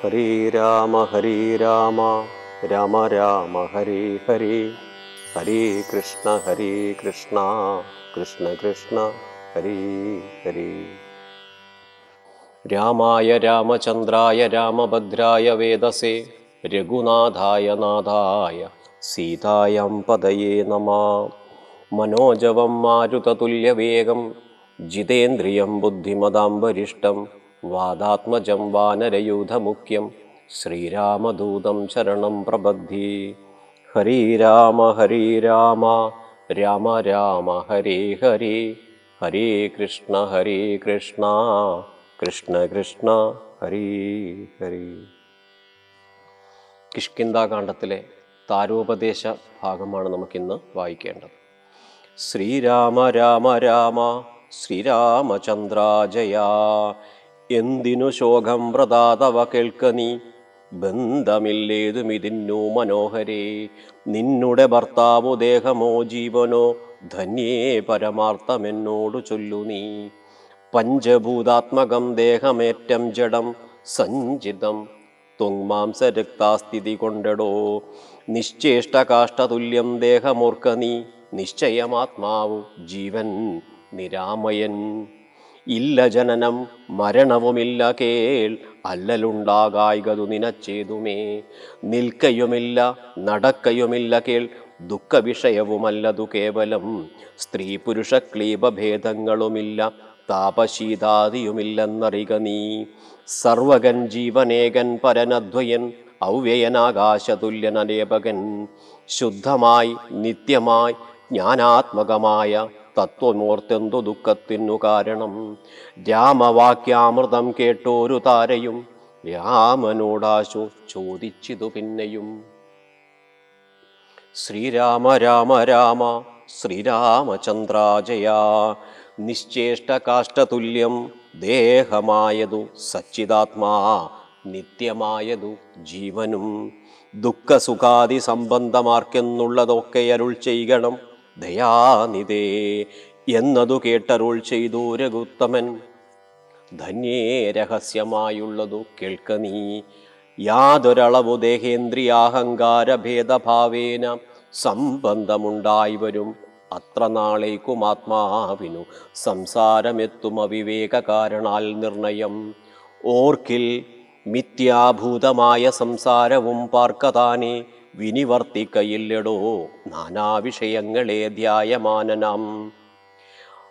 ഹരേ രാമ രാമ രാമ ഹരേ ഹരേ, ഹരേ കൃഷ്ണ കൃഷ്ണ കൃഷ്ണ ഹരേ ഹരേ. രാമായ രാമചന്ദ്രായ രാമഭദ്രായ വേദസേ രഘുനാഥായ നാഥായ സീതായാം പദയേ നമഃ. മനോജവം മാരുതതുല്യവേഗം ജിതേന്ദ്രിയം ബുദ്ധിമതാം വരിഷ്ടം വാദാത്മജം വാനരയൂഥമുഖ്യം ശ്രീരാമദൂതം ശരണം പ്രപദ്ധ്യേ. ഹരേ രാമ രാമ രാമ ഹരേ ഹരേ, ഹരേ കൃഷ്ണ കൃഷ്ണ കൃഷ്ണ ഹരേ ഹരേ. കിഷ്കിന്ധാകാണ്ഡത്തിലെ താരോപദേശ ഭാഗമാണ് നമുക്കിന്ന് വായിക്കേണ്ടത്. ശ്രീരാമ രാമ രാമ ശ്രീരാമചന്ദ്രാജയ. എന്തിനു ശോകം വ്രതാതവ കേൾക്കനീ, ബന്ധമില്ലേതുമിതിന്നു മനോഹരേ. നിന്നുടെ ഭർത്താവു ദേഹമോ ജീവനോ, ധന്യേ പരമാർത്ഥമെന്നോടു ചൊല്ലു നീ. പഞ്ചഭൂതാത്മകം ദേഹമേറ്റം ജഡം സഞ്ചിതം ത്വങ്മാംസരക്താസ്ഥിതി കൊണ്ടടോ. നിശ്ചേഷ്ടകാഷ്ടതുല്യം ദേഹമോർക്ക നീ, നിശ്ചയമാത്മാവു ജീവൻ നിരാമയൻ. ഇല്ല ജനനം മരണവുമില്ല കേൾ, അല്ലലുണ്ടാകായികതു നിനച്ചേതുമേ. നിൽക്കയുമില്ല നടക്കയുമില്ല കേൾ, ദുഃഖവിഷയവുമല്ലതു കേവലം. സ്ത്രീ പുരുഷ ക്ലീബഭേദങ്ങളുമില്ല, താപശീതാദിയുമില്ലെന്നറിക നീ. സർവകൻ ജീവനേകൻ പരനദ്വയൻ, അവ്യയനാകാശതുല്യനലേപകൻ. ശുദ്ധമായി നിത്യമായി ജ്ഞാനാത്മകമായ തത്വമോർത്തെന്തു ദുഃഖത്തിനു കാരണം. രാമവാക്യാമൃതം കേട്ടോരു താരയും രാമനോടാശു ചോദിച്ചിതു പിന്നെയും. ശ്രീരാമ രാമ രാമ ശ്രീരാമചന്ദ്രാജയ. നിശ്ചേഷ്ടകാഷ്ടതുല്യം ദേഹമായതു സച്ചിദാത്മാ, നിത്യമായതു ജീവനും. ദുഃഖസുഖാദി സംബന്ധമാർക്കെന്നുള്ളതൊക്കെ അരുൾ ചെയ്യണം ദയാനിധേ എന്നതു കേട്ടരുൾ ചെയ്തു രഘുത്തമൻ. ധന്യേ രഹസ്യമായുള്ളതു കേൾക്ക നീ. യാതൊരളവു ദേഹേന്ദ്രിയാഹങ്കാരഭേദഭാവേന സംബന്ധമുണ്ടായി വരും, അത്ര നാളേക്കും ആത്മാവിനു സംസാരമെത്തും അവിവേക കാരണാൽ നിർണയം. ഓർക്കിൽ മിഥ്യാഭൂതമായ സംസാരവും പാർക്കതാനെ വിനിവർത്തിക്കയില്ലടോ, നാനാവിഷയങ്ങളെ ധ്യായമാനനാം.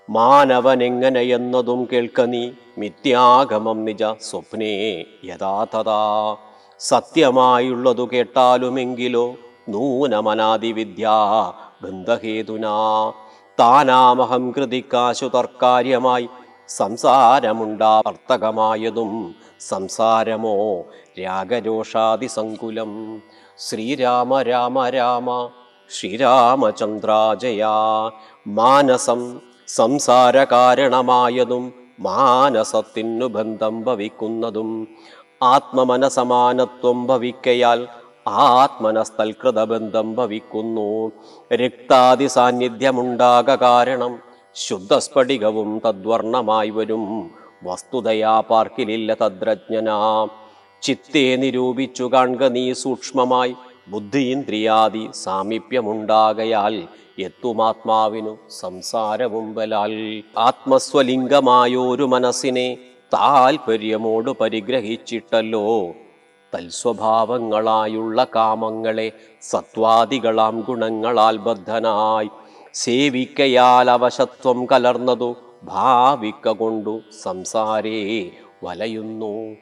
മാനവനെങ്ങനെയെന്നതും കേൾക്ക നീ, മിഥ്യാഗമം നിജ സ്വപ്നേ യഥാതഥാ. സത്യമായുള്ളതു കേട്ടാലുമെങ്കിലോ നൂനമനാദിവിദ്യാ ബന്ധഹേതുനാ. താനാമഹം കൃതിക്കാശു തർക്കാര്യമായി സംസാരമുണ്ടാവർത്തകമായതും, സംസാരമോ രാഗരോഷാദിസങ്കുലം. ശ്രീരാമ രാമ രാമ ശ്രീരാമചന്ദ്രാജയ. മാനസം സംസാരകാരണമായതും, മാനസത്തിനു ബന്ധം ഭവിക്കുന്നതും. ആത്മമനസമാനത്വം ഭവിക്കയാൽ ആത്മനസ്തൽകൃതബന്ധം ഭവിക്കുന്നു. രക്താദി സാന്നിധ്യമുണ്ടാക കാരണം, ശുദ്ധസ്ഫടികവും തദ്വർണമായി വരും. വസ്തുതയാ പാർക്കിലില്ല തദ്രജ്ഞനാ. ചിത്തേ നിരൂപിച്ചു കാൺക നീ സൂക്ഷ്മമായി, ബുദ്ധീന്ദ്രിയാദി സാമീപ്യമുണ്ടാകയാൽ എത്തുമാത്മാവിനു സംസാരവും ബലാൽ. ആത്മസ്വലിംഗമായോരു മനസ്സിനെ താൽപര്യമോടു പരിഗ്രഹിച്ചിട്ടല്ലോ, തൽസ്വഭാവങ്ങളായുള്ള കാമങ്ങളെ സത്വാദികളാം ഗുണങ്ങളാൽ ബദ്ധനായി സേവിക്കയാൽ അവശത്വം കലർന്നതു ഭാവിക്ക കൊണ്ടു സംസാരേ വലയുന്നു.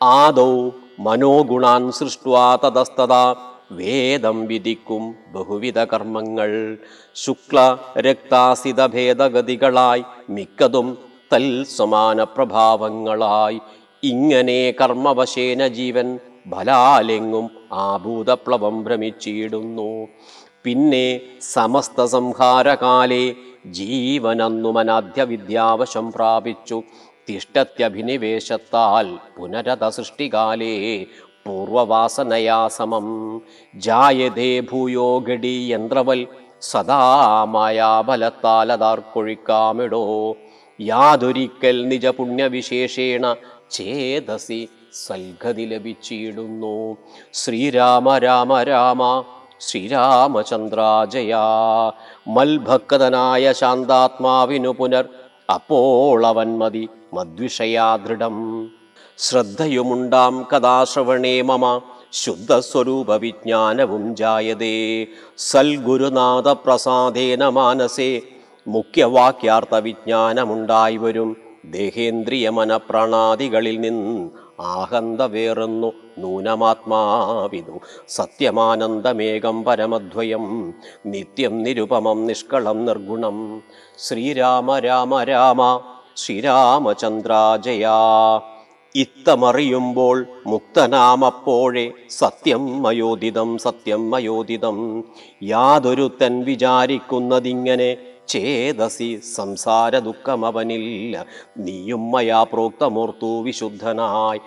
ആദൗ മനോഗുണാൻ സൃഷ്ട്വാ തതസ്തദാ വേദം വിധിക്കും ബഹുവിധ കർമ്മങ്ങൾ. ശുക്ല രക്താസിത ഭേദഗതികളായി മിക്കതും തൽസമാന പ്രഭാവങ്ങളായി. ഇങ്ങനെ കർമ്മവശേന ജീവൻ ബലാലെങ്ങും ആഭൂതപ്ലവം ഭ്രമിച്ചിടുന്നു. പിന്നെ സമസ്ത സംഹാരകാലേ ജീവനന്നുമനാദ്യ വിദ്യാവശം പ്രാപിച്ചു തിഷ്ടത്യഭിനിവേശത്താൽ പുനരത സൃഷ്ടികാലേ പൂർവവാസനയാ സമം. ജായതേ ഭൂയോ ഗഡി യന്ത്രവൽ സദാ മായാബലത്താലതാർക്കൊഴിക്കാമിടോ. യാതൊരിക്കൽ നിജപുണ്യവിശേഷേണ ചേതസി സൽഗതി ലഭിച്ചിടുന്നു. ശ്രീരാമ രാമ രാമ ശ്രീരാമചന്ദ്രാജയ. മൽഭക്തനായ ശാന്താത്മാവിനു പുനർ അപ്പോൾ അവൻ മതി മദ്വിഷയാദൃഢം. ശ്രദ്ധയുമുണ്ടാം കഥാശ്രവണേ മമ ശുദ്ധസ്വരൂപ വിജ്ഞാനവും ജായതേ. സൽഗുരുനാഥ പ്രസാദേന മാനസേ മുഖ്യവാക്യാർത്ഥ വിജ്ഞാനമുണ്ടായി വരും. ദേഹേന്ദ്രിയ മനപ്രാണാദികളിൽ നിന്ന് ആഹന്ത വേറെന്നു നൂനമാത്മാവിതു. സത്യമാനന്ദമേകം പരമദ്വയം നിത്യം നിരുപമം നിഷ്കളം നിർഗുണം. ശ്രീരാമ രാമ രാമ ശ്രീരാമചന്ദ്രാജയ. ഇത്തമറിയുമ്പോൾ മുക്തനാമപ്പോഴേ സത്യം മയോദിതം സത്യം മയോദിതം. യാതൊരുത്തൻ വിചാരിക്കുന്നതിങ്ങനെ ചേതസി സംസാര ദുഃഖമവനില്ല. നീയും മയാ പ്രോക്തമൂർത്തു വിശുദ്ധനായി.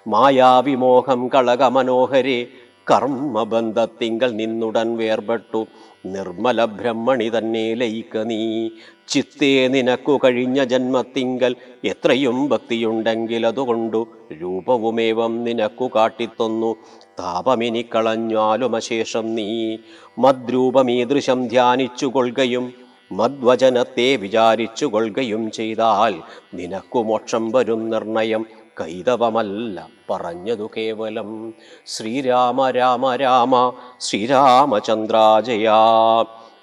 മായാവിമോഹം കളകമനോഹരെ കർമ്മബന്ധത്തിങ്കൽ നിന്നുടൻ വേർപെട്ടു. നിർമ്മല ബ്രഹ്മണി തന്നെ ലയിക്ക നീ. ചിത്തേ നിനക്കു കഴിഞ്ഞ ജന്മത്തിങ്കൽ എത്രയും ഭക്തിയുണ്ടെങ്കിൽ അതുകൊണ്ടു രൂപവുമേവം നിനക്കു കാട്ടിത്തന്നു. താപമിനി കളഞ്ഞാലും അശേഷം നീ മദ്രൂപമീദൃശം ധ്യാനിച്ചു കൊള്ളുകയും മദ്വചനത്തെ വിചാരിച്ചു കൊള്ളുകയും ചെയ്താൽ നിനക്കു മോക്ഷം വരും നിർണയം. കൈതവമല്ല പറഞ്ഞതു കേവലം. ശ്രീരാമ രാമ രാമ ശ്രീരാമചന്ദ്രാജയ.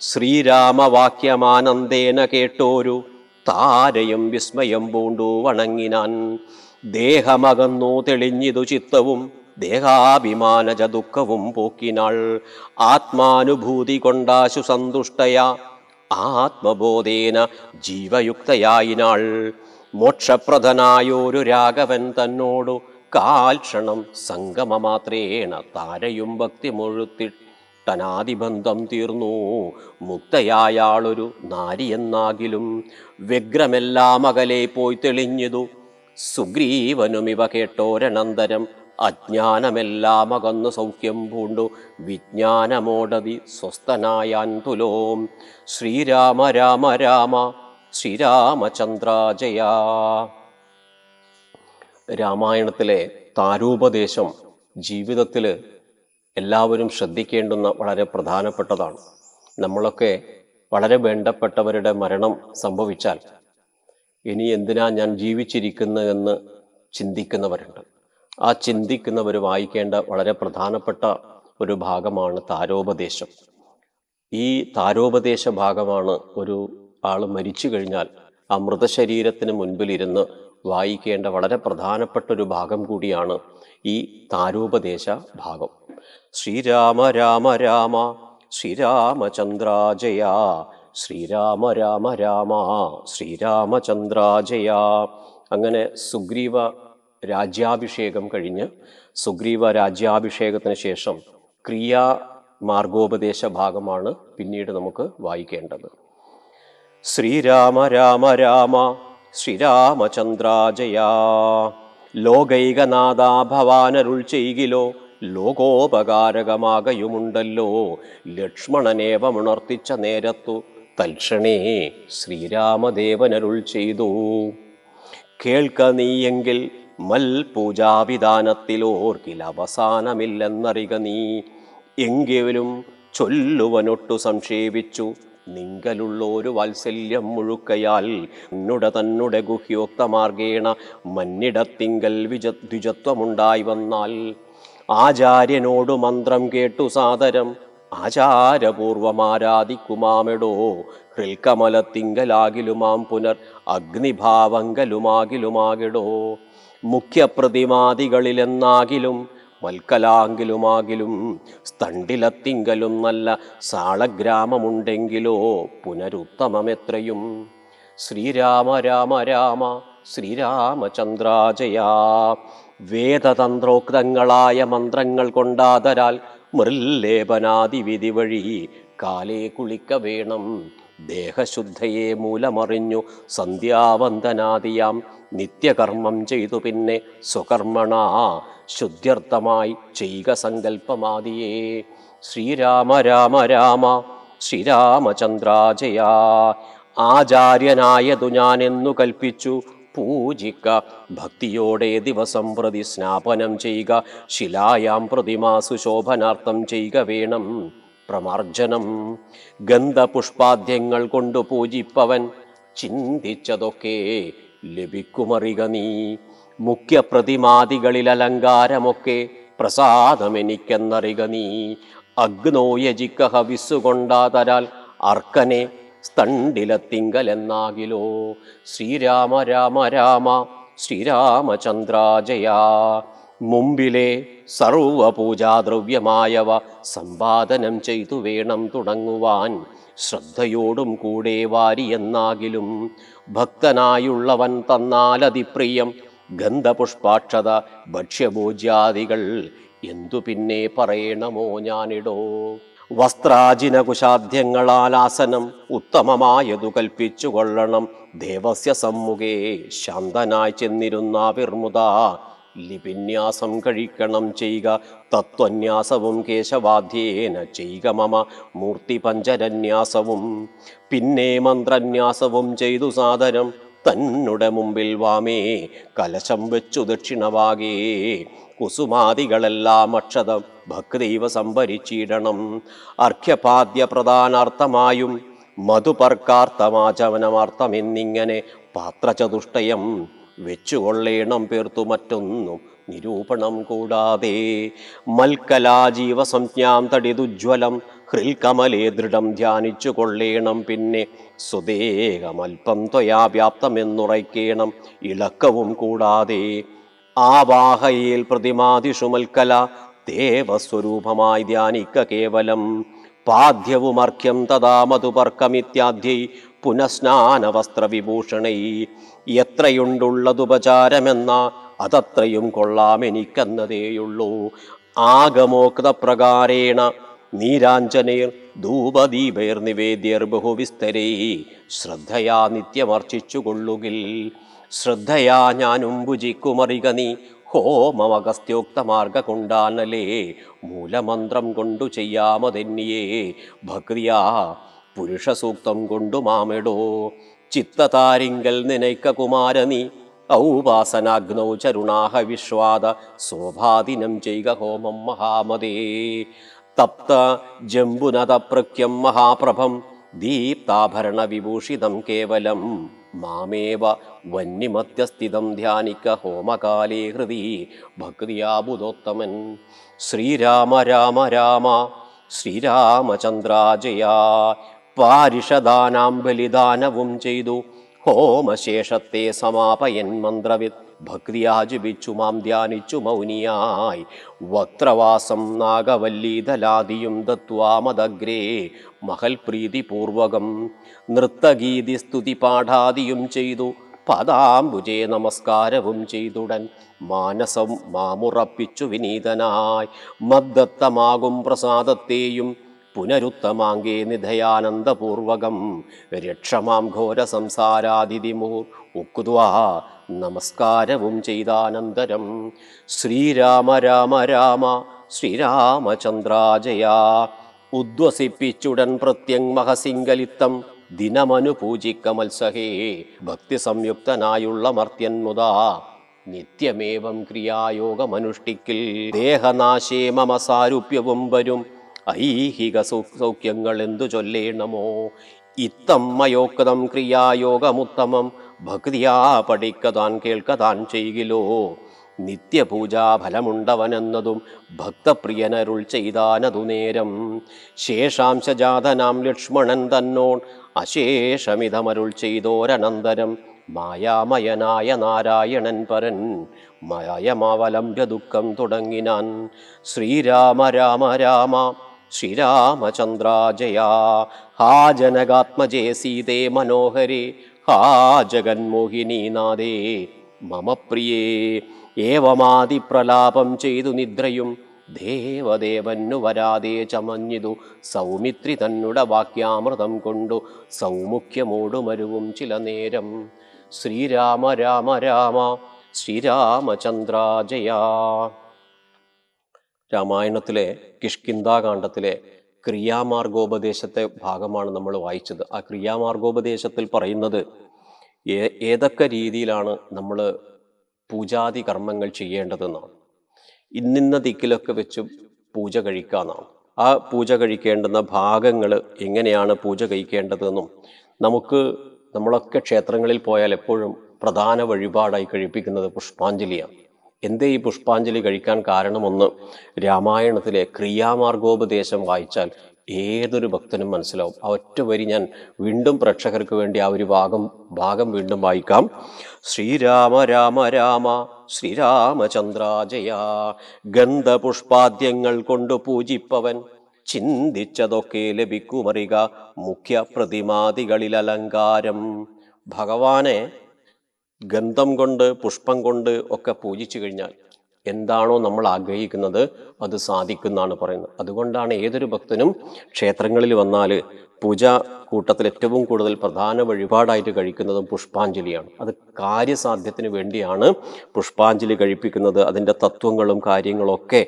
ശ്രീരാമവാക്യമാനന്ദേന കേട്ടോരു താരയും വിസ്മയം പൂണ്ടു വണങ്ങിനാൻ. ദേഹമകന്നു തെളിഞ്ഞിതു ചിത്തവും ദേഹാഭിമാനജ ദുഃഖവും പോക്കിനാൾ. ആത്മാനുഭൂതി കൊണ്ടാശു സന്തുഷ്ടയാ ആത്മബോധേന ജീവയുക്തയായിനാൾ. മോക്ഷപ്രദനായൊരു രാഘവൻ തന്നോടു കാൽക്ഷണം സംഗമമാത്രേണ താരയും ഭക്തി മുഴുത്തിട്ടനാദിബന്ധം തീർന്നു. മുക്തയായാളൊരു നാരിയെന്നാകിലും വ്യഗ്രമെല്ലാം അകലെ പോയി തെളിഞ്ഞതു. സുഗ്രീവനുമിവ കേട്ടോരനന്തരം അജ്ഞാനമെല്ലാം അകന്നു സൗഖ്യം പൂണ്ടു വിജ്ഞാനമോടതി സ്വസ്ഥനായാൻ തുലോം. ശ്രീരാമ രാമ രാമ ശ്രീരാമചന്ദ്രാജയ. രാമായണത്തിലെ താരോപദേശം ജീവിതത്തിൽ എല്ലാവരും ശ്രദ്ധിക്കേണ്ടുന്ന വളരെ പ്രധാനപ്പെട്ടതാണ്. നമ്മളൊക്കെ വളരെ വേണ്ടപ്പെട്ടവരുടെ മരണം സംഭവിച്ചാൽ ഇനി എന്തിനാ ഞാൻ ജീവിച്ചിരിക്കുന്നതെന്ന് ചിന്തിക്കുന്നവരുണ്ട്. ആ ചിന്തിക്കുന്നവർ വായിക്കേണ്ട വളരെ പ്രധാനപ്പെട്ട ഒരു ഭാഗമാണ് താരോപദേശം. ഈ താരോപദേശ ഭാഗമാണ് ഒരു ആൾ മരിച്ചു കഴിഞ്ഞാൽ ആ മൃതശരീരത്തിന് മുൻപിലിരുന്ന് വായിക്കേണ്ട വളരെ പ്രധാനപ്പെട്ട ഒരു ഭാഗം കൂടിയാണ് ഈ താരോപദേശ ഭാഗം. ശ്രീരാമ രാമ രാമ ശ്രീരാമചന്ദ്രാജയ. ശ്രീരാമ രാമ രാമ ശ്രീരാമചന്ദ്രാജയ. അങ്ങനെ സുഗ്രീവ രാജ്യാഭിഷേകം കഴിഞ്ഞ് സുഗ്രീവ രാജ്യാഭിഷേകത്തിന് ശേഷം ക്രിയാ മാർഗോപദേശ ഭാഗമാണ് പിന്നീട് നമുക്ക് വായിക്കേണ്ടത്. ശ്രീരാമ രാമ രാമ ശ്രീരാമചന്ദ്രാജയ. ലോകൈകനാഥ ഭവാനരുൾ ചെയ്കിലോ ലോകോപകാരകമാകയുമുണ്ടല്ലോ. ലക്ഷ്മണനേവമുണർത്തിച്ച നേരത്തു തൽക്ഷണേ ശ്രീരാമദേവനരുൾ ചെയ്തു. കേൾക്ക നീയെങ്കിൽ മൽ പൂജാവിധാനത്തിലോർക്കിൽ അവസാനമില്ലെന്നറിക നീ. എങ്കിലും ചൊല്ലുവനൊട്ടു സംക്ഷേപിച്ചു നിങ്കലുള്ളൊരു വാത്സല്യം മുഴുക്കയാൽ തന്നുടെ ഗുഹ്യോക്തമാർഗേണ മന്നിടത്തിങ്കൽ ദ്വിജത്വമുണ്ടായി വന്നാൽ. ആചാര്യനോടു മന്ത്രം കേട്ടു സാദരം ആചാരപൂർവമാരാധിക്കുമാമെടോ. ഹൃൽക്കമലത്തിങ്കലാകിലുമാം പുനർ അഗ്നിഭാവങ്കലുമാകിലുമാകിടോ. മുഖ്യപ്രതിമാദികളിലെന്നാകിലും മൽക്കലാങ്കിലുമാകിലും സ്തണ്ടിലത്തിങ്കലും നല്ല സാളഗ്രാമമുണ്ടെങ്കിലോ പുനരുത്തമമെത്രയും. ശ്രീരാമ രാമ രാമ ശ്രീരാമചന്ദ്രാജയ. വേദതന്ത്രോക്തങ്ങളായ മന്ത്രങ്ങൾ കൊണ്ടാതരാൽ മൃല്ലേപനാദിവിധി വഴി കാലേ കുളിക്ക വേണം. ദേഹശുദ്ധയെ മൂലമറിഞ്ഞു സന്ധ്യാവന്ദനാദിയാം നിത്യകർമ്മം ചെയ്തു പിന്നെ സ്വകർമ്മണ ശുദ്ധ്യർത്ഥമായി ചെയ്യുക സങ്കല്പമാദിയേ. ശ്രീരാമ രാമ രാമ ശ്രീരാമചന്ദ്രാജയ. ആചാര്യനായതു ഞാനെന്നു കൽപ്പിച്ചു പൂജിക്ക. ഭക്തിയോടെ ദിവസം പ്രതി സ്നാപനം ചെയ്യുക. ശിലായാം പ്രതിമാസു ശോഭനാർത്ഥം ചെയ്യുക വേണം പ്രമാർജനം. ഗന്ധപുഷ്പാദ്യങ്ങൾ കൊണ്ടു പൂജിപ്പവൻ ചിന്തിച്ചതൊക്കെ ലഭിക്കുമറിക നീ. മുഖ്യ പ്രതിമാദികളിൽ അലങ്കാരമൊക്കെ പ്രസാദമെനിക്കെന്നറിക നീ. അഗ്നോയജിക്ക ഹവിസ്സുകൊണ്ടാതരാൽ അർക്കനെ സ്തണ്ടിലത്തിങ്കലെന്നാകിലോ. ശ്രീരാമ രാമ രാമ ശ്രീരാമചന്ദ്രാജയ. മുമ്പിലെ സർവപൂജാദ്രവ്യമായവ സമ്പാദനം ചെയ്തു വേണം തുടങ്ങുവാൻ. ശ്രദ്ധയോടും കൂടെ വാരിയെന്നാകിലും ഭക്തനായുള്ളവൻ തന്നാലതിപ്രിയം. ഗന്ധപുഷ്പാക്ഷത ഭക്ഷ്യഭോജ്യാദികൾ എന്തു പിന്നെ പറയണമോ ഞാനിടോ. വസ്ത്രാജിനകുശാദ്യങ്ങളാൽ ആസനം ഉത്തമമായതു കൽപ്പിച്ചു കൊള്ളണം. ദേവസ്യ സമ്മുഖേ ശാന്തനായി ചെന്നിരുന്നാവിർമുത ലിപിന്യാസം കഴിക്കണം ചെയ്യുക. തത്വന്യാസവും കേശവാദ്യേന ചെയ്യുക മമ മൂർത്തി പഞ്ചരന്യാസവും. പിന്നെ മന്ത്രന്യാസവും ചെയ്തു സാദരം തന്നുടെ മുമ്പിൽ വാമേ കലശം വെച്ചു ദക്ഷിണവാകേ. കുസുമാദികളെല്ലാം അക്ഷതം ഭക്തൈവ സംഭരിച്ചിടണം. അർഘ്യപാദ്യ പ്രധാനാർത്ഥമായും മധുപർക്കാർത്ഥമാചമനമാർത്ഥമെന്നിങ്ങനെ പാത്രചതുഷ്ടയം വെച്ചുകൊള്ളേണം പേർത്തു മറ്റൊന്നും നിരൂപണം കൂടാതെ. മൽക്കലാജീവസംജ്ഞാം തടിതുജ്വലം ഹൃൽകമലേ ദൃഢം ധ്യാനിച്ചു കൊള്ളേണം. പിന്നെ സ്വദേഹമൽപ്പം ത്വയാ വ്യാപ്തമെന്നുറയ്ക്കേണം ഇളക്കവും കൂടാതെ. ആവാഹയിൽ പ്രതിമാദിഷു മൽക്കല ദേവസ്വരൂപമായി ധ്യാനിക്ക കേവലം. പാദ്യവുമർഘ്യം തഥാ മധുപർക്കമിത്യാദ്യൈ പുനഃസ്നാനവസ്ത്രവിഭൂഷണൈ. എത്രയുണ്ടുള്ളതുപചാരമെന്ന അതത്രയും കൊള്ളാമെനിക്കെന്നതേയുള്ളൂ. ആഗമോക്തപ്രകാരേണ നീരാഞ്ജനേർ ധൂപദീപൈർ നിവേദ്യർ ബഹുവിസ്തരൈ ശ്രദ്ധയാ നിത്യമർച്ചിച്ചു കൊള്ളുകിൽ. ശ്രദ്ധയാ ഞാനും ഭുജിക്കുമറിക നീ. ഹോമമഗസ്ത്യോക്തമാർഗ കൊണ്ടാനലേ മൂലമന്ത്രം കൊണ്ടു ചെയ്യാമതെന്നിയേ. ഭക്തിയാ പുരുഷസൂക്തം കൊണ്ടു മാമെടോ. ചിത്തതാരിങ്കൽ നിനയ്ക്ക കുമാരനീ. ഔപാസനാഗ്നൗ ചരുണാഹ വിശ്വാദ ശോഭാദിനം ചെയ്ക ഹോമം മഹാമതേ. തപ്ത ജംബുനതപ്രഖ്യം മഹാപ്രഭം ദീപ്താഭരണ വിഭൂഷിതം കേവലം. മാമേവ വന്യമധ്യസ്ഥിതം ധ്യാനിക്ക ഹോമകാലേ ഹൃദി ഭക്തിയാബുധോത്തമൻ. ശ്രീരാമ രാമ രാമ ശ്രീരാമചന്ദ്രാജയ. പാരിഷദാനാം ബലിദാനവും ചെയ്തു ഹോമശേഷത്തെ സമാപയൻ മന്ത്രവിത് ഭക്തിയാ ജപിച്ചു മാം ധ്യാനിച്ചു മൗനിയായി. വക്രവാസം നാഗവല്ലീതലാദിയും ദത്വാമദഗ്രേ മഹൽ പ്രീതിപൂർവകം. നൃത്തഗീതി സ്തുതി പാഠാദിയും ചെയ്തു പദാംബുജേ നമസ്കാരവും ചെയ്തുടൻ മാനസം മാമുറപ്പിച്ചു വിനീതനായി. മദ്ദത്തമാകും പ്രസാദത്തെയും പുനരുത്തമാങ്കേ നിധയാനന്ദപൂർവകം. രക്ഷമാം ഘോര സംസാരാതിഥിമുഹുർ ഉക്വാ നമസ്കാരവും ചെയ്താനന്തരം. ശ്രീരാമ രാമ രാമ ശ്രീരാമചന്ദ്രാജയ. ഉദ്വസിപ്പിച്ചുടൻ പ്രത്യങ് മഹസിംഗലിത്തം ദിനമനു പൂജിക്ക മത്സഹേ. ഭക്തി സംയുക്തനായുള്ള മർത്യൻ മുതാ നിത്യമേവം ക്രിയായോഗമനുഷ്ഠിക്കിൽ. ദേഹനാശേ മമ സാരൂപ്യവും വരും ഐഹിക സൗഖ്യങ്ങൾ എന്തു ചൊല്ലേണമോ. ഇത്തം മയോക്തം ക്രിയായോഗമുത്തമം ഭക്തിയാ പഠിക്കതാൻ കേൾക്കതാൻ ചെയ്കിലോ. നിത്യപൂജാ ഫലമുണ്ടവനെന്നതും ഭക്തപ്രിയനരുൾ ചെയ്താനതു നേരം. ശേഷാംശജാതനാം ലക്ഷ്മണൻ തന്നോൺ അശേഷമിതമരുൾ ചെയ്തോരനന്തരം. മായാമയനായ നാരായണൻ പരൻ മായമവലംബ്യ ദുഃഖം തുടങ്ങിനാൻ. ശ്രീരാമ രാമ രാമ ശ്രീരാമചന്ദ്രാജയ. ഹാ ജനകാത്മജേ സീതേ മനോഹരേ. ഹാ ജഗന്മോഹിനീനാഥേ മമ പ്രിയേ. ഏവമാതിപ്രലാപം ചെയ്തു നിദ്രയും ദേവദേവന്നു വരാതെ ചമഞ്ഞിതു. സൗമിത്രി തന്നുടെ വാക്യാമൃതം കൊണ്ടു സൗമുഖ്യമോടുമരുവും ചില നേരം. ശ്രീരാമ രാമ രാമ ശ്രീരാമചന്ദ്രാജയ. രാമായണത്തിലെ കിഷ്കിന്ധാകാന്ഡത്തിലെ ക്രിയാമാർഗോപദേശത്തെ ഭാഗമാണ് നമ്മൾ വായിച്ചത്. ആ ക്രിയാമാർഗോപദേശത്തിൽ പറയുന്നത്, ഏതൊക്കെ രീതിയിലാണ് നമ്മൾ പൂജാതി കർമ്മങ്ങൾ ചെയ്യേണ്ടതെന്നാണ്. ഇന്നിന്ന ദിക്കിലൊക്കെ വെച്ച് പൂജ കഴിക്കാമെന്നാണ്. ആ പൂജ കഴിക്കേണ്ടുന്ന ഭാഗങ്ങൾ എങ്ങനെയാണ് പൂജ കഴിക്കേണ്ടതെന്നും നമ്മളൊക്കെ ക്ഷേത്രങ്ങളിൽ പോയാൽ എപ്പോഴും പ്രധാന വഴിപാടായി കഴിപ്പിക്കുന്നത് പുഷ്പാഞ്ജലിയാണ്. എന്തേ ഈ പുഷ്പാഞ്ജലി കഴിക്കാൻ കാരണമൊന്ന് രാമായണത്തിലെ ക്രിയാമാർഗോപദേശം വായിച്ചാൽ ഏതൊരു ഭക്തനും മനസ്സിലാവും. ആ ഒറ്റ വരി ഞാൻ വീണ്ടും പ്രേക്ഷകർക്ക് വേണ്ടി ആ ഒരു ഭാഗം വീണ്ടും വായിക്കാം. ശ്രീരാമ രാമ രാമ ശ്രീരാമചന്ദ്രാജയ, ഗന്ധപുഷ്പാദ്യങ്ങൾ കൊണ്ട് പൂജിപ്പവൻ ചിന്തിച്ചതൊക്കെ ലഭിക്കുമറിക മുഖ്യ പ്രതിമാദികളിൽ അലങ്കാരം. ഭഗവാനെ ഗന്ധം കൊണ്ട് പുഷ്പം കൊണ്ട് ഒക്കെ പൂജിച്ചു കഴിഞ്ഞാൽ എന്താണോ നമ്മൾ ആഗ്രഹിക്കുന്നത് അത് സാധിക്കുന്നതാണ് പറയുന്നത്. അതുകൊണ്ടാണ് ഏതൊരു ഭക്തനും ക്ഷേത്രങ്ങളിൽ വന്നാൽ പൂജ കൂട്ടത്തിൽ ഏറ്റവും കൂടുതൽ പ്രധാന വഴിപാടായിട്ട് കഴിക്കുന്നതും പുഷ്പാഞ്ജലിയാണ്. അത് കാര്യസാധ്യത്തിന് വേണ്ടിയാണ് പുഷ്പാഞ്ജലി കഴിപ്പിക്കുന്നത്. അതിൻ്റെ തത്വങ്ങളും കാര്യങ്ങളൊക്കെ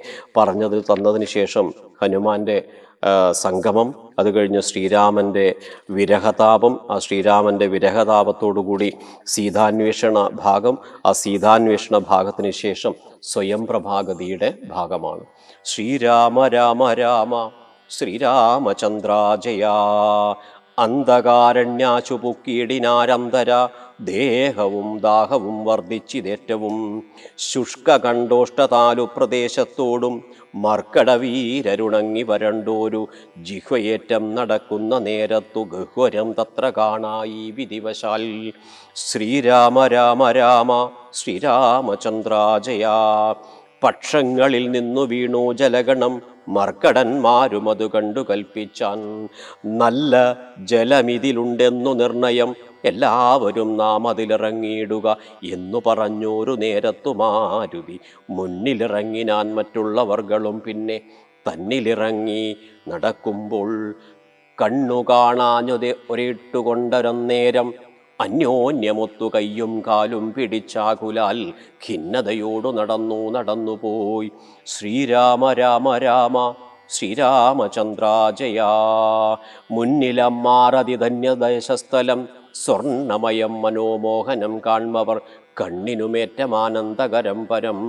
തന്നതിന് ശേഷം ഹനുമാന്റെ സംഗമം, അത് കഴിഞ്ഞ് ശ്രീരാമന്റെ വിരഹതാപം, ആ ശ്രീരാമന്റെ വിരഹതാപത്തോടുകൂടി സീതാന്വേഷണ ഭാഗം, ആ സീതാന്വേഷണ ഭാഗത്തിന് ശേഷം സ്വയംപ്രഭാഗതിയുടെ ഭാഗമാണ്. ശ്രീരാമ രാമ രാമ ശ്രീരാമചന്ദ്രാജയ, അന്ധകാരണ്യാശു പുക്കീടിനാരന്തര ദേഹവും ദാഹവും വർദ്ധിച്ചിതേറ്റവും ശുഷ്കകണ്ഠോഷ്ടതാലു പ്രദേശത്തോടും മർക്കടവീരരുണങ്ങി വരണ്ടോരു ജിഹ്വയേറ്റം നടക്കുന്ന നേരത്തു ഗഹ്വരം തത്ര കാണായി വിധിവശാൽ. ശ്രീരാമ രാമ രാമ ശ്രീരാമചന്ദ്രാജയ, പക്ഷങ്ങളിൽ നിന്നു വീണു ജലഗണം മർക്കടന്മാരും അത് കണ്ടു കൽപ്പിച്ചാൻ. നല്ല ജലമിതിലുണ്ടെന്നു നിർണയം എല്ലാവരും നാം അതിലിറങ്ങിയിടുക എന്നു പറഞ്ഞോരു നേരത്തു മാരുതി മുന്നിലിറങ്ങിനാൻ മറ്റുള്ളവർകളും പിന്നെ തന്നിലിറങ്ങി നടക്കുമ്പോൾ കണ്ണു കാണാഞ്ഞത് ഒരിട്ടുകൊണ്ടൊരന്നേരം അന്യോന്യമൊത്തു കയ്യും കാലും പിടിച്ചാകുലാൽ ഖിന്നതയോടു നടന്നുപോയി. ശ്രീരാമ രാമ രാമ ശ്രീരാമചന്ദ്രാജയ, മുന്നിലമ്മാറതിധന്യദേശസ്ഥലം സ്വർണമയം മനോമോഹനം കാൺമവർ കണ്ണിനുമേറ്റമാനന്ദകരം പരം.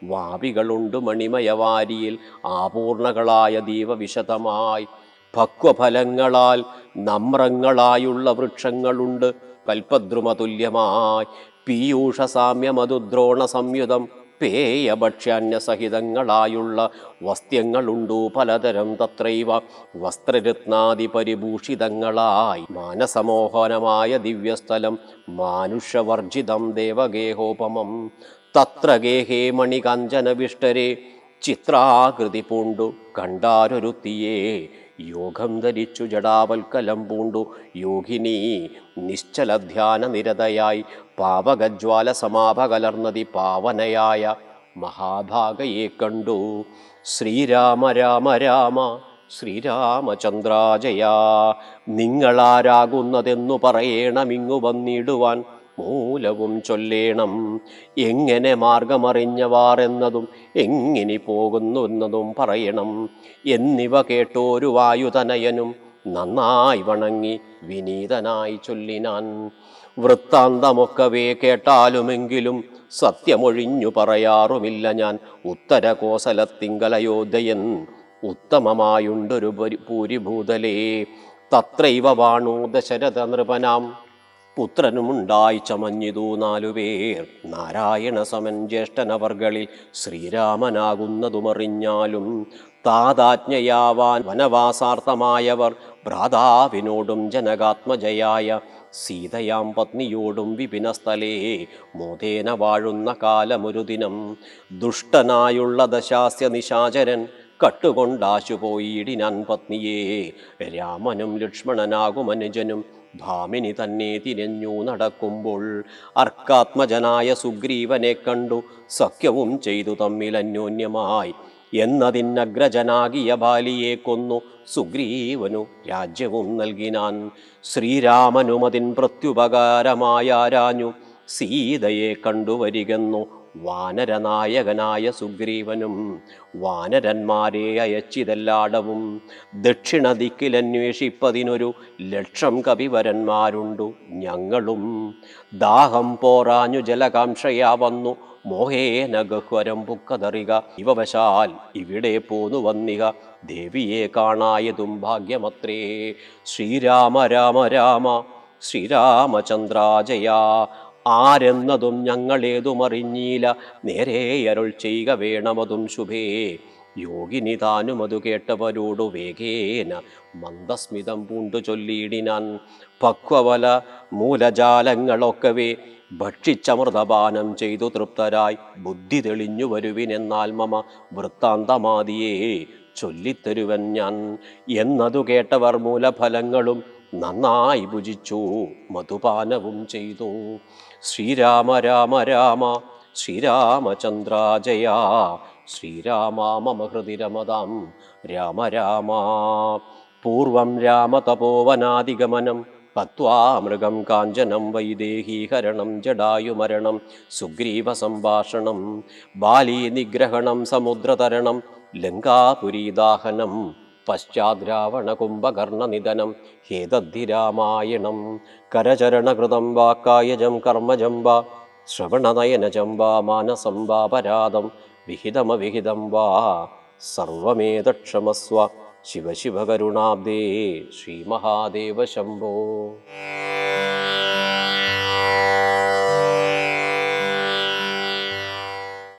വാവികളുണ്ടു മണിമയവാരിയിൽ ആപൂർണകളായ ദീപവിശദമായി. ഭക്വഫലങ്ങളാൽ നമ്രങ്ങളായുള്ള വൃക്ഷങ്ങളുണ്ട് കൽപ്പദ്രുമതുല്യമായി. പീയൂഷ സാമ്യമതുദ്രോണ സംയുതം പേയഭക്ഷ്യാന്യസഹിതങ്ങളായുള്ള വസ്ത്യങ്ങളുണ്ടു പലതരം തത്രൈവ വസ്ത്രരത്നാദി പരിഭൂഷിതങ്ങളായി. മാനസമോഹനമായ ദിവ്യസ്ഥലം മാനുഷ്യവർജിതം ദേവഗേഹോപമം. തത്ര ഗേഹേ മണികാഞ്ചനവിഷ്ടരെ ചിത്രാകൃതി പൂണ്ടു കണ്ടാരൊരുത്തിയേ യോഗം ധരിച്ചു ജടാവൽക്കലം പൂണ്ടു യോഗിനി നിശ്ചലധ്യാന നിരതയായി പാവകജ്വാല സമാഭ കലർന്നതി പാവനയായ മഹാഭാഗയെ കണ്ടു. ശ്രീരാമ രാമ രാമ ശ്രീരാമചന്ദ്രാജയ, നിങ്ങളാരാകുന്നതെന്നു പറയണമിങ്ങു വന്നിടുവാൻ മൂലവും ചൊല്ലേണം. എങ്ങനെ മാർഗമറിഞ്ഞവാർ എന്നതും എങ്ങനെ പോകുന്നു എന്നതും പറയണം എന്നിവ കേട്ടോരു വായുതനയനും നന്നായി വണങ്ങി വിനീതനായി ചൊല്ലിനാൻ. വൃത്താന്തമൊക്കവേ കേട്ടാലുമെങ്കിലും സത്യമൊഴിഞ്ഞു പറയാറുമില്ല ഞാൻ. ഉത്തര കോസലത്തിങ്കലയോധ്യയൻ ഉത്തമമായുണ്ടൊരു പൂരിഭൂതലേ. തത്രൈവ വാണു ദശരഥ നൃപനാം പുത്രനുമുണ്ടായി ചമഞ്ഞിതു 4 പേർ. നാരായണ സമൻ ജ്യേഷ്ഠനവർകളിൽ ശ്രീരാമനാകുന്നതുമറിഞ്ഞാലും താതാജ്ഞയാവാൻ വനവാസാർത്ഥമായവർ ഭ്രാതാവിനോടും ജനകാത്മജയായ സീതയാം പത്നിയോടും വിപിനസ്ഥലേ മോദേന വാഴുന്ന കാലമൊരു ദിനം. ദുഷ്ടനായുള്ള ദശാസ്യ നിശാചരൻ കട്ടുകൊണ്ടാശു പോയിടിനാൻ പത്നിയെ. രാമനും ലക്ഷ്മണനാകും അനുജനും ഭാമിനി തന്നെ തിരഞ്ഞു നടക്കുമ്പോൾ അർക്കാത്മജനായ സുഗ്രീവനെ കണ്ടു സഖ്യവും ചെയ്തു തമ്മിൽ അന്യോന്യമായി. എന്നതിനഗ്രജനാകിയ ബാലിയെ കൊന്നു സുഗ്രീവനു രാജ്യവും നൽകിനാൻ. ശ്രീരാമനുമതിൻ പ്രത്യുപകാരമായാരാഞ്ഞു സീതയെ കണ്ടുവരികെന്നു വാനരനായകനായ സുഗ്രീവനും വാനരന്മാരെ അയച്ചിതെല്ലാടവും ദക്ഷിണ ദിക്കിലന്വേഷിപ്പതിനൊരു ലക്ഷം കവിവരന്മാരുണ്ടു ഞങ്ങളും. ദാഹം പോറാഞ്ഞു ജലകാംക്ഷയാ വന്നു മോഹേന ഗഹ്വരം പുക്കതറിക. ഇവവശാൽ ഇവിടെ പോന്നു വന്നിക ദേവിയെ കാണായതും ഭാഗ്യമത്രേ. ശ്രീരാമ രാമ രാമ ശ്രീരാമചന്ദ്രാജയ. ആരെന്നതും ഞങ്ങളേതുമറിഞ്ഞീല, നേരെ അരുൾ ചെയ്യുക വേണമതും ശുഭേ. യോഗിനി താനും അതു കേട്ടവരോടു വേഗേന മന്ദസ്മിതം പൂണ്ടു ചൊല്ലിയിടിനാൻ. പക്വവല മൂലജാലങ്ങളൊക്കവേ ഭക്ഷിച്ചമൃതപാനം ചെയ്തു തൃപ്തരായി ബുദ്ധി തെളിഞ്ഞു വരുവിനെന്നാൽ മമ വൃത്താന്തമാദിയെ ചൊല്ലിത്തരുവൻ ഞാൻ. എന്നതു കേട്ടവർ മൂലഫലങ്ങളും നന്നായി ഭുജിച്ചു മധുപാനവും ചെയ്തു. ശ്രീരാമ രാമ രാമ ശ്രീരാമചന്ദ്രാജയ. ശ്രീരാമ മമ ഹൃദി രമതാം രാമ രാമ. പൂർവം രാമതപോവനാദിഗമനം പത്വാ മൃഗം കാഞ്ചനം വൈദേഹീഹരണം ജടായുമരണം സുഗ്രീവ സംഭാഷണം ബാലീ നിഗ്രഹണം സമുദ്രതരണം ലങ്കാപുരീദാഹനം പശ്ചാദ് രാവണ കുംഭകർണനിധനം ഹേതദ്ധി രാമായണം. കരചരണകൃതം വാക്കായജം കർമ്മജം വാ ശ്രവണനയനജം വാ മാനസം വാപരാധം വിഹിതമവിഹിതം വാ സർവമേതക്ഷമസ്വ. ശിവ ശിവ കരുണാബ്ദേ ശ്രീ മഹാദേവ ശംഭോ.